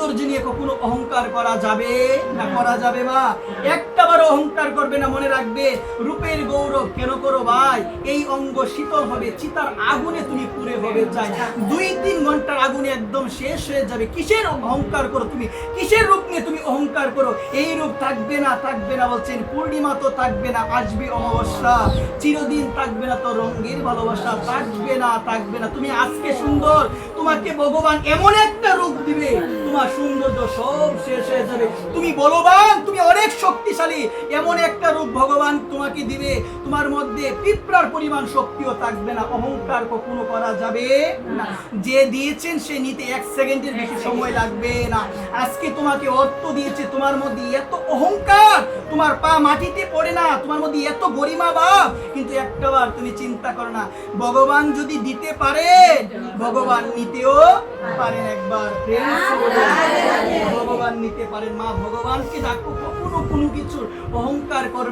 সৌন্দর্য নিয়ে কখনো অহংকার করা যাবে না? করা যাবে মা? একটাবার অহংকার করবে না, মনে রাখবে রূপের গৌরব কেন করো ভাই? এই অঙ্গ শীতল হবে, চিতার আগুনে তুমি পুড়ে হবে চাই, 2-3 ঘন্টার আগুনে একদম শেষ হয়ে যাবে। কিসের অহংকার করো তুমি? কিসের রূপ নিয়ে তুমি অহংকার করো? এই রূপ থাকবে না, থাকবে না বলছেন। পূর্ণিমা তো থাকবে না, আসবে অমাবস্যা। চিরদিন থাকবে না তো রঙের ভালোবাসা, থাকবে না, থাকবে না। তুমি আজকে সুন্দর, তোমাকে ভগবান এমন একটা রূপ দিবে, তোমার সৌন্দর্য সব শেষ হয়ে যাবে। তুমি বলবান, তুমি অনেক শক্তিশালী, এমন একটা রূপ ভগবান তোমাকে দিবে, তোমার মধ্যে পিঁপড়ার পরিমাণ শক্তিও থাকবে না। অহংকার কখনো করা যাবে না। যে দিয়েছেন সে নিতে 1 সেকেন্ডের বেশি সময় লাগবে না। আজকে তোমাকে অর্থ দিয়েছে, তোমার মধ্যে এত অহংকার, তোমার পা মাটিতে পড়ে না, তোমার মধ্যে এত গরিমা ভাব, কিন্তু একটাবার তুমি চিন্তা করো না, ভগবান যদি দিতে পারে, ভগবান নিতেও পারেন। একবার ভগবান নিতে পারেন। মা ভগবানকে ডাকো, কখনো কোনো কিছুর অহংকার করবে।